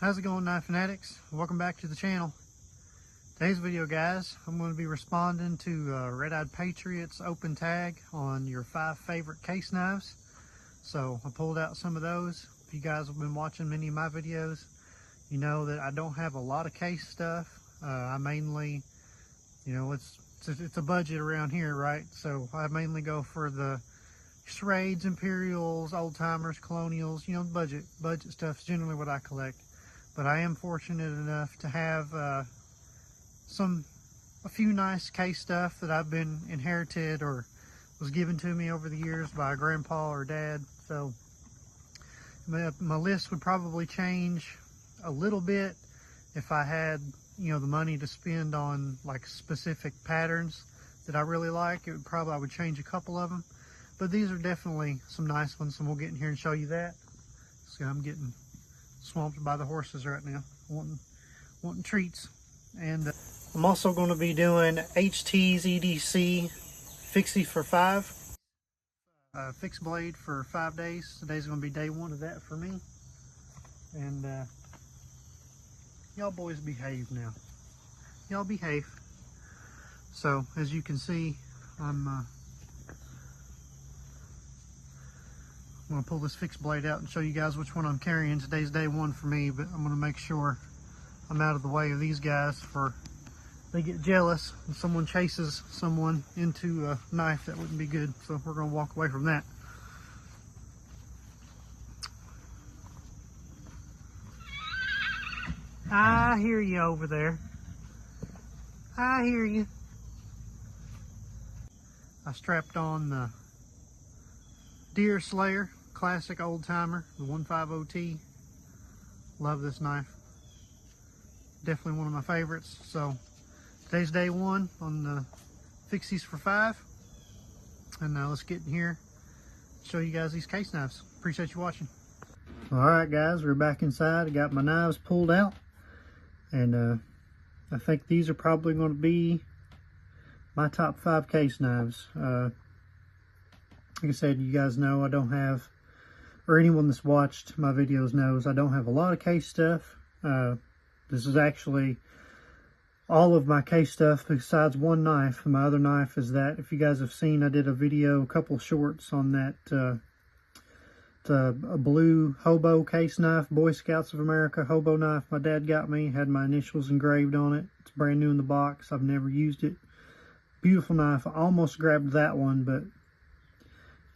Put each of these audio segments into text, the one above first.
How's it going, knife fanatics? Welcome back to the channel. Today's video, guys, I'm going to be responding to Red Eyed Patriot's open tag on your 5 favorite case knives. So I pulled out some of those. If you guys have been watching many of my videos, you know that I don't have a lot of case stuff. I mainly, it's a budget around here, right? So I mainly go for the Schrades, Imperials, Old Timers, Colonials. Budget stuff is generally what I collect. But I am fortunate enough to have a few nice case stuff that I've been inherited or was given to me over the years by grandpa or dad. So my list would probably change a little bit if I had, the money to spend on like specific patterns that I really like. I would change a couple of them. But these are definitely some nice ones, and we'll get in here and show you that. So I'm getting swamped by the horses right now, wanting treats. And I'm also going to be doing HT's EDC fixie for 5, fixed blade for 5 days. Today's going to be day 1 of that for me. And y'all boys behave now. Y'all behave. So as you can see, I'm going to pull this fixed blade out and show you guys which one I'm carrying. Today's day 1 for me, but I'm going to make sure I'm out of the way of these guys before they get jealous and someone chases someone into a knife. That wouldn't be good. So we're going to walk away from that. I hear you over there. I hear you. I strapped on the Deer Slayer classic old timer, the 150T. Love this knife. Definitely one of my favorites. So today's day 1 on the fixies for 5. And now let's get in here, show you guys these case knives. Appreciate you watching. Alright guys, we're back inside. I got my knives pulled out. And I think these are probably going to be my top 5 case knives. Like I said, you guys know I don't have, or anyone that's watched my videos knows, I don't have a lot of case stuff. This is actually all of my case stuff besides one knife. My other knife is that, if you guys have seen, I did a video, a couple shorts on that, a blue hobo case knife, Boy Scouts of America hobo knife my dad got me. Had my initials engraved on it. It's brand new in the box. I've never used it. Beautiful knife. I almost grabbed that one, but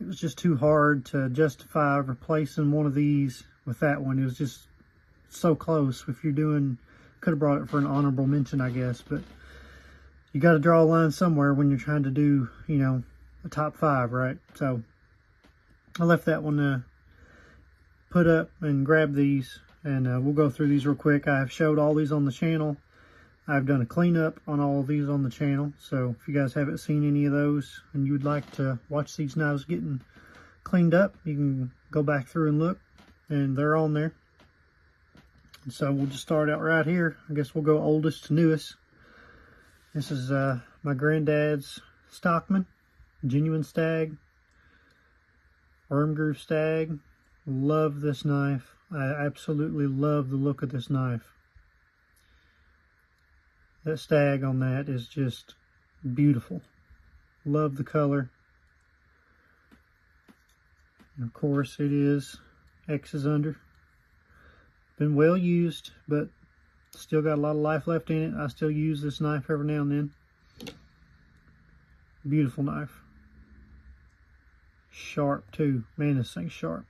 it was just too hard to justify replacing one of these with that one. It was just so close. If you're doing, could have brought it for an honorable mention, I guess, but you got to draw a line somewhere when you're trying to do, a top 5, right? So I left that one put up and grab these, and we'll go through these real quick. I've showed all these on the channel. I've done a cleanup on all of these on the channel, so if you guys haven't seen any of those and you would like to watch these knives getting cleaned up, you can go back through and look, and they're on there. And so we'll just start out right here. I guess we'll go oldest to newest. This is my granddad's Stockman, genuine stag, worm groove stag. Love this knife. I absolutely love the look of this knife. That stag on that is just beautiful. Love the color. And of course it is X's under. Been well used, but still got a lot of life left in it. I still use this knife every now and then. Beautiful knife. Sharp too. Man, this thing's sharp.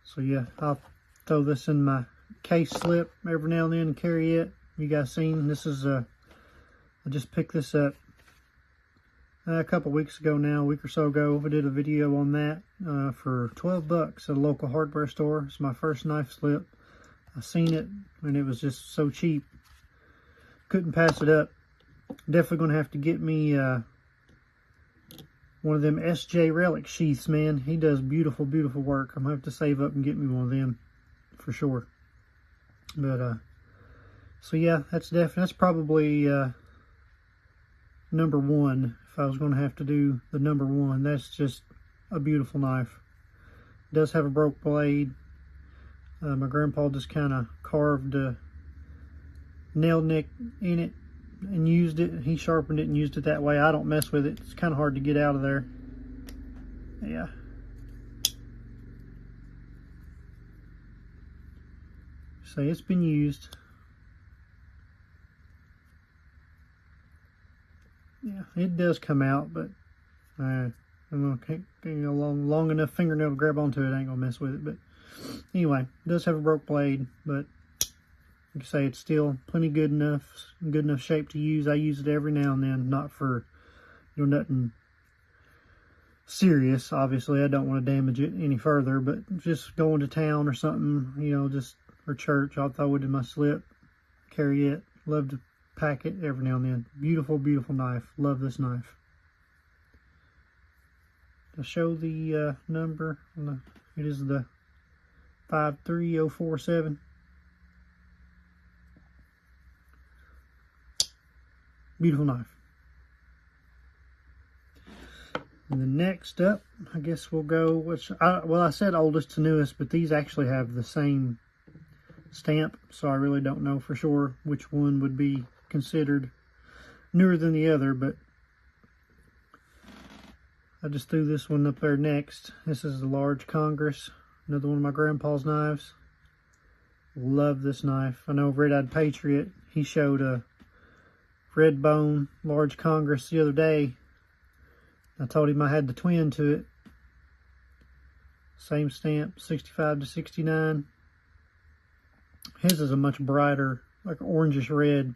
So yeah, I'll throw this in my case slip every now and then and carry it. You guys seen this is I just picked this up a couple weeks ago now, a week or so ago. I did a video on that for 12 bucks at a local hardware store. It's my first knife slip. I seen it and it was just so cheap, couldn't pass it up. Definitely gonna have to get me one of them SJ relic sheaths, man. He does beautiful work. I'm gonna have to save up and get me one of them for sure. But so yeah, that's probably number 1. If I was going to have to do the number 1, that's just a beautiful knife. It does have a broke blade. My grandpa just kind of carved a nail nick in it and used it. He sharpened it and used it that way. I don't mess with it. It's kind of hard to get out of there. Yeah. So it's been used. Yeah, it does come out, but I'm gonna get a long enough fingernail to grab onto it. I ain't gonna mess with it. But anyway, it does have a broke blade, but like I say, it's still plenty good enough shape to use. I use it every now and then, not for, you know, nothing serious. Obviously, I don't want to damage it any further, but just going to town or something, you know, just for church, I'll throw it in my slip, carry it. Love to pack it every now and then. Beautiful, beautiful knife. Love this knife. To show the number, it is the 53047. Beautiful knife. And then next up, I guess we'll go, well, I said oldest to newest, but these actually have the same stamp, so I really don't know for sure which one would be considered newer than the other, but I just threw this one up there next. This is the large Congress, another one of my grandpa's knives. Love this knife. I know Red-Eyed Patriot, he showed a red bone large Congress the other day. I told him I had the twin to it. Same stamp, 65 to 69. His is a much brighter, like orangish red.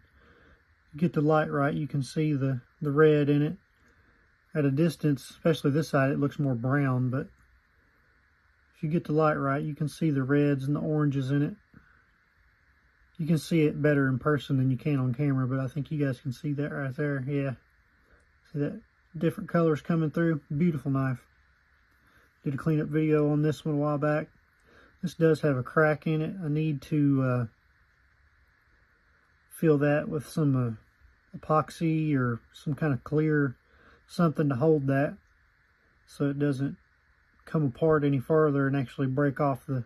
You get the light right, you can see the red in it. At a distance, especially this side, it looks more brown, but if you get the light right, you can see the reds and the oranges in it. You can see it better in person than you can on camera, but I think you guys can see that right there. Yeah. See that? Different colors coming through. Beautiful knife. Did a cleanup video on this one a while back. This does have a crack in it. I need to fill that with some epoxy or some kind of clear something to hold that so it doesn't come apart any further and actually break off the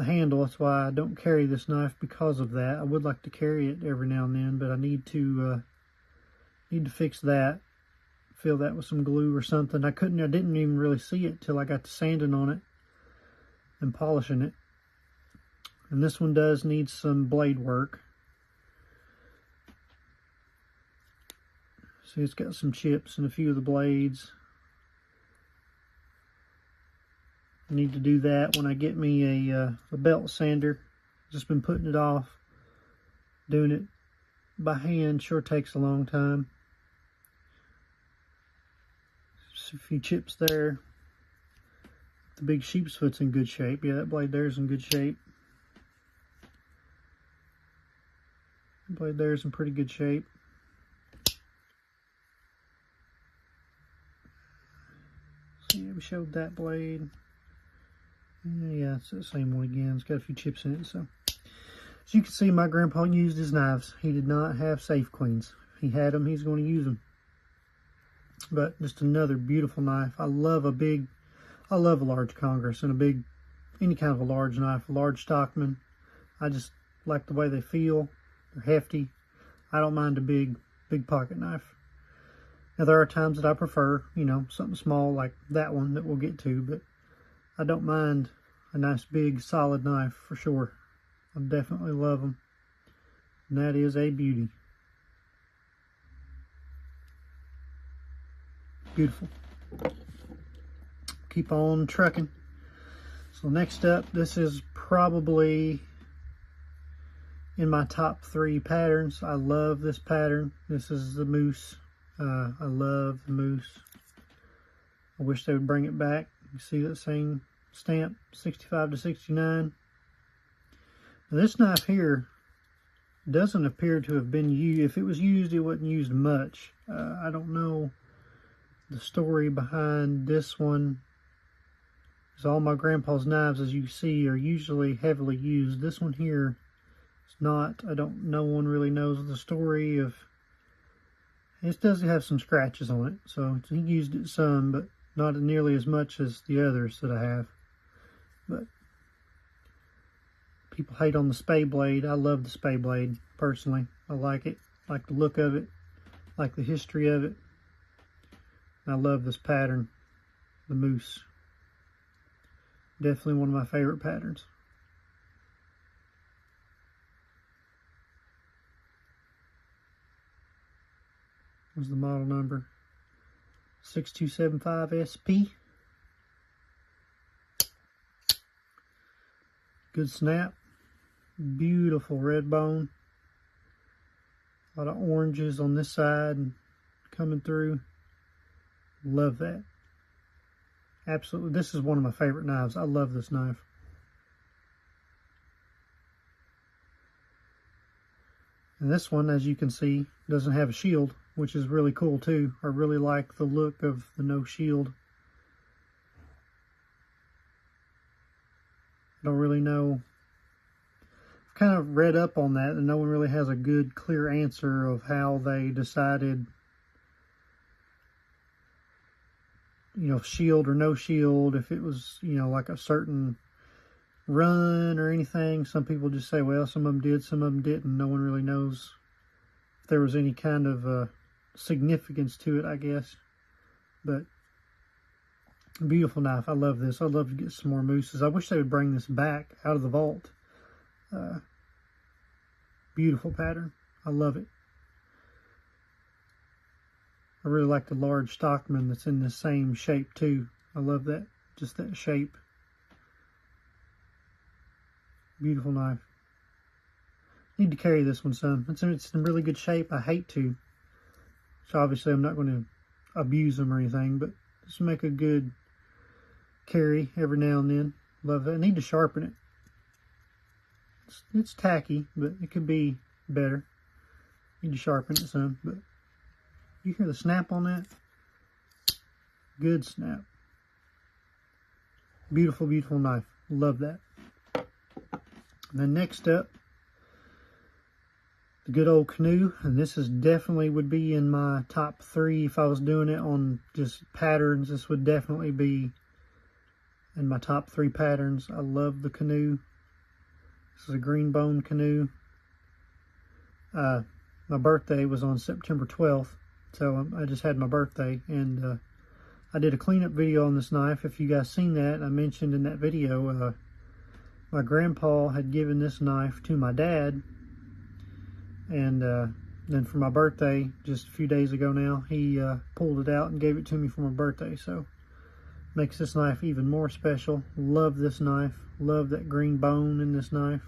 handle. That's why I don't carry this knife, because of that. I would like to carry it every now and then, but I need to fix that. Fill that with some glue or something. I didn't even really see it till I got to sanding on it and polishing it. And this one does need some blade work. See, it's got some chips in a few of the blades. I need to do that when I get me a belt sander. Just been putting it off. Doing it by hand sure takes a long time. Just a few chips there. The big sheep's foot's in good shape. Yeah, that blade there is in good shape. The blade there is in pretty good shape. So yeah, we showed that blade. Yeah, it's the same one again. It's got a few chips in it. So as you can see, my grandpa used his knives. He did not have safe queens. He had them. He's going to use them. But just another beautiful knife. I love a large Congress and any kind of a large knife, a large Stockman. I just like the way they feel. They're hefty. I don't mind a big pocket knife. Now, there are times that I prefer, you know, something small like that one that we'll get to, but I don't mind a nice big solid knife for sure. I definitely love them. And that is a beauty. Beautiful. Keep on trucking. So next up, this is probably in my top 3 patterns. I love this pattern. This is the moose. I love the moose. I wish they would bring it back. You see that same stamp, 65 to 69. Now, this knife here doesn't appear to have been used. If it was used, it wasn't used much. I don't know the story behind this one. Because all my grandpa's knives, as you see, are usually heavily used. This one here is not. No one really knows the story of. It does have some scratches on it, so he used it some, but not nearly as much as the others that I have. But people hate on the spay blade. I love the spay blade, personally. I like it, like the look of it, like the history of it. I love this pattern, the moose. Definitely one of my favorite patterns. There's the model number, 6275 SP. Good snap. Beautiful red bone. A lot of oranges on this side coming through. Love that. Absolutely. This is one of my favorite knives. I love this knife. And this one, as you can see, doesn't have a shield, which is really cool too. I really like the look of the no shield. I don't really know. I've kind of read up on that, and no one really has a good, clear answer of how they decided, you know, shield or no shield, if it was, you know, like a certain run or anything. Some people just say, well, some of them did, some of them didn't. No one really knows if there was any kind of significance to it, I guess. But beautiful knife. I love this. I'd love to get some more mooses. I wish they would bring this back out of the vault. Beautiful pattern. I love it. I really like the large Stockman that's in the same shape too. I love that. Just that shape. Beautiful knife. Need to carry this one some. It's in really good shape. I hate to. So obviously I'm not going to abuse them or anything, but just make a good carry every now and then. Love that. I need to sharpen it. It's tacky, but it could be better. Need to sharpen it some, but you hear the snap on that? Good snap. Beautiful, beautiful knife. Love that. And then next up, the good old Canoe. And this is definitely would be in my top 3 if I was doing it on just patterns. This would definitely be in my top 3 patterns. I love the Canoe. This is a green bone Canoe. My birthday was on September 12th. So I just had my birthday, and I did a cleanup video on this knife. If you guys seen that, I mentioned in that video, my grandpa had given this knife to my dad, and then for my birthday, just a few days ago now, he pulled it out and gave it to me for my birthday. So makes this knife even more special. Love this knife. Love that green bone in this knife.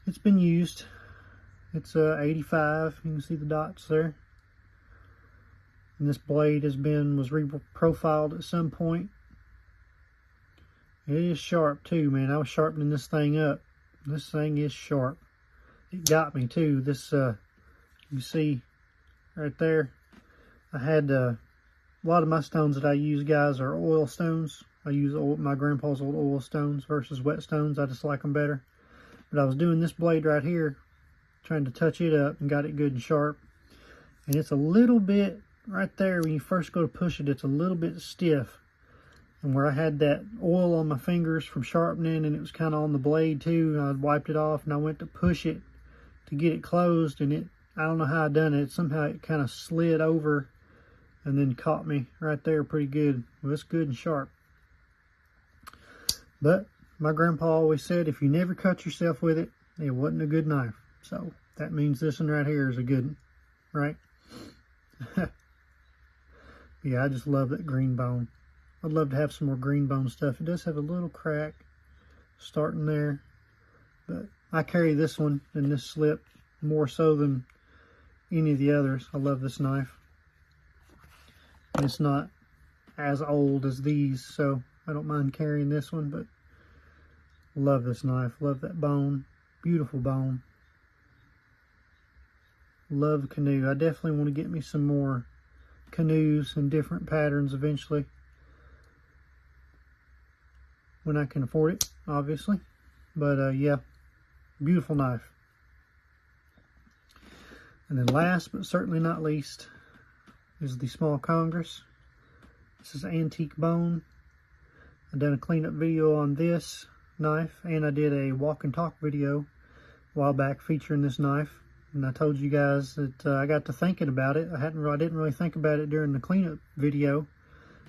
It's been used. It's 85. You can see the dots there. And this blade was reprofiled at some point. It is sharp too, man. I was sharpening this thing up. This thing is sharp. It got me too. This, you see right there, I had a lot of my stones that I use, guys, are oil stones. I use my grandpa's old oil stones versus wet stones. I just like them better. But I was doing this blade right here, trying to touch it up, and got it good and sharp. And it's a little bit right there when you first go to push it, it's a little bit stiff. And where I had that oil on my fingers from sharpening, and it was kind of on the blade too, and I wiped it off, and I went to push it to get it closed, and I don't know how I done it. Somehow it kind of slid over and then caught me right there pretty good. Well, it's good and sharp. But my grandpa always said, if you never cut yourself with it, it wasn't a good knife. So that means this one right here is a good one, right? Yeah, I just love that green bone. I'd love to have some more green bone stuff. It does have a little crack starting there, but I carry this one and this slip more so than any of the others. I love this knife. And it's not as old as these, so I don't mind carrying this one, but love this knife. Love that bone. Beautiful bone. Love the Canoe. I definitely want to get me some more Canoes in different patterns eventually, when I can afford it, obviously. But yeah, beautiful knife. And then last but certainly not least is the small Congress. This is antique bone. I've done a cleanup video on this knife, and I did a walk and talk video a while back featuring this knife. And I told you guys that I got to thinking about it. I didn't really think about it during the cleanup video.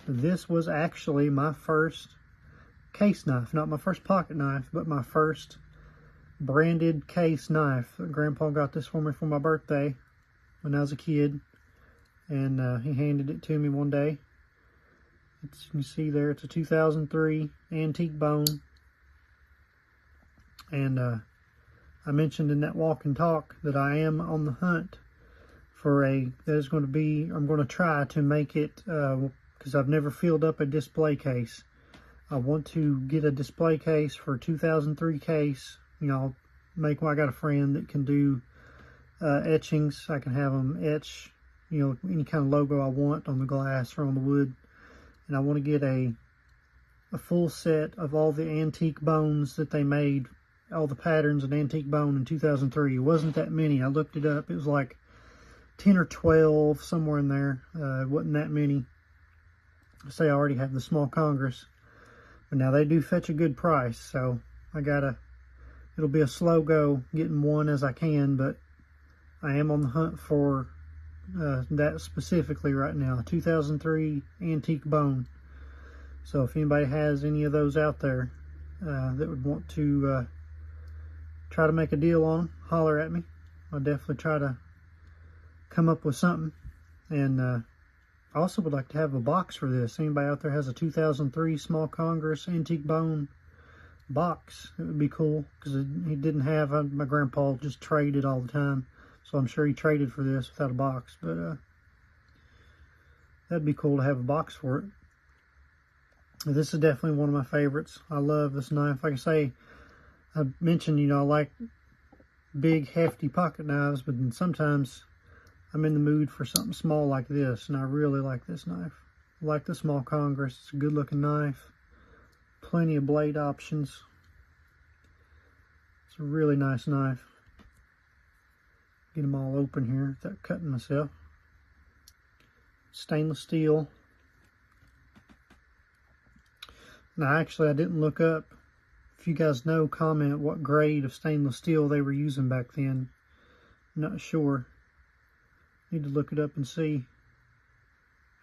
This was actually my first case knife, not my first pocket knife, but my first branded case knife. Grandpa got this for me for my birthday when I was a kid, and he handed it to me one day. You can see there, it's a 2003 antique bone. And I mentioned in that walk and talk that I am on the hunt for I'm going to try to make it, because I've never filled up a display case. I want to get a display case for a 2003 case. You know, I got a friend that can do etchings. I can have them etch, you know, any kind of logo I want on the glass or on the wood. And I want to get a full set of all the antique bones that they made, all the patterns of antique bone in 2003. It wasn't that many. I looked it up. It was like 10 or 12, somewhere in there. It wasn't that many. I say I already have the small Congress. But now they do fetch a good price. So it'll be a slow go getting one as I can. But I am on the hunt for that specifically right now, 2003 antique bone. So if anybody has any of those out there that would want to try to make a deal on them, holler at me. I'll definitely try to come up with something. And I also would like to have a box for this. Anybody out there has a 2003 small Congress antique bone box, it would be cool, because he didn't have, my grandpa just traded all the time. So I'm sure he traded for this without a box, but that'd be cool to have a box for it. This is definitely one of my favorites. I love this knife. Like I say, I mentioned, you know, I like big, hefty pocket knives, but then sometimes I'm in the mood for something small like this, and I really like this knife. I like the small Congress. It's a good-looking knife. Plenty of blade options. It's a really nice knife. Get them all open here without cutting myself. Stainless steel. Now actually I didn't look up. If you guys know, comment what grade of stainless steel they were using back then. I'm not sure. Need to look it up and see.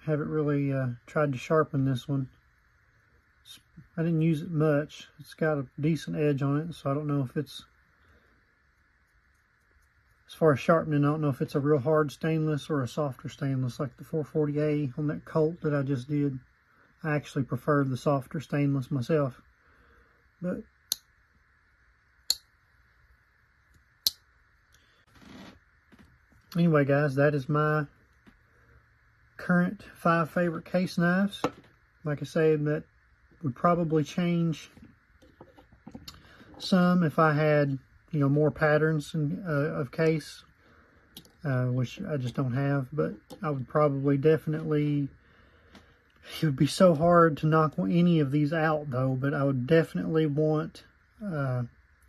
Haven't really tried to sharpen this one. I didn't use it much. It's got a decent edge on it, so I don't know if it's, as far as sharpening, I don't know if it's a real hard stainless or a softer stainless like the 440A on that Colt that I just did. I actually prefer the softer stainless myself. But anyway, guys, that is my current 5 favorite case knives. Like I say, that would probably change some if I had, you know, more patterns of case, which I just don't have. But I would probably definitely, it would be so hard to knock any of these out though, but I would definitely want a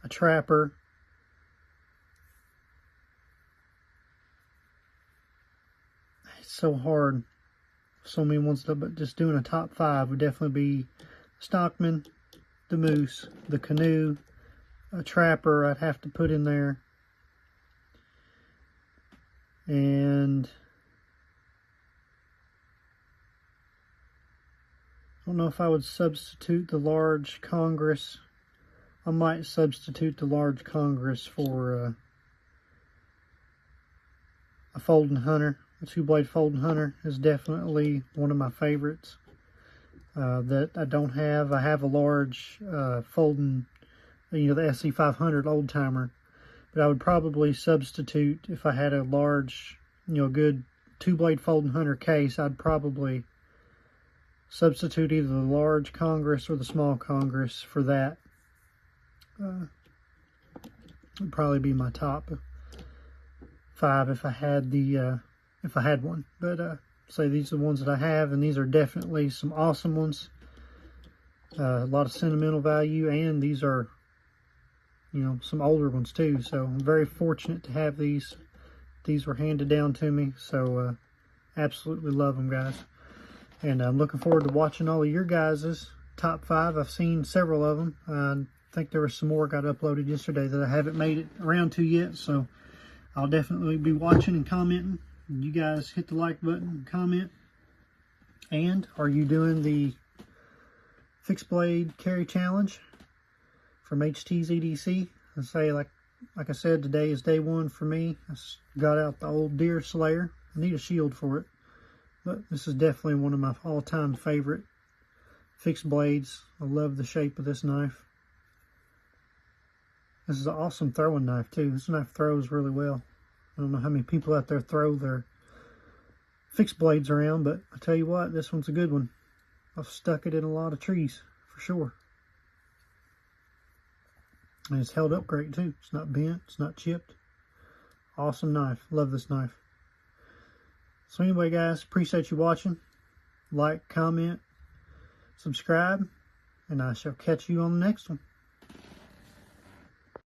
trapper. It's so hard, so many ones, but just doing a top 5 would definitely be Stockman, the Moose, the Canoe, a trapper I'd have to put in there, and I don't know if I would substitute the large Congress. I might substitute the large Congress for a folding hunter. The 2-blade folding hunter is definitely one of my favorites that I don't have. I have a large folding, you know, the SC500 old timer, but I would probably substitute, if I had a large, you know, good 2-blade folding hunter case, I'd probably substitute either the large Congress or the small Congress for that. Would probably be my top 5 if I had the if I had one. But say these are the ones that I have, and these are definitely some awesome ones. A lot of sentimental value, and these are, you know, some older ones too. So I'm very fortunate to have these. These were handed down to me, so absolutely love them, guys. And I'm looking forward to watching all of your guys' top 5. I've seen several of them. I think there was some more got uploaded yesterday that I haven't made it around to yet, so I'll definitely be watching and commenting. You guys hit the like button, comment. And are you doing the fixed blade carry challenge from HT's EDC? I say, like I said, today is day one for me. I got out the old deer slayer. I need a shield for it, but this is definitely one of my all-time favorite fixed blades. I love the shape of this knife. This is an awesome throwing knife too. This knife throws really well. I don't know how many people out there throw their fixed blades around, but I tell you what, this one's a good one. I've stuck it in a lot of trees for sure. And it's held up great too. It's not bent, it's not chipped. Awesome knife. Love this knife. So anyway, guys, appreciate you watching. Like, comment, subscribe, and I shall catch you on the next one.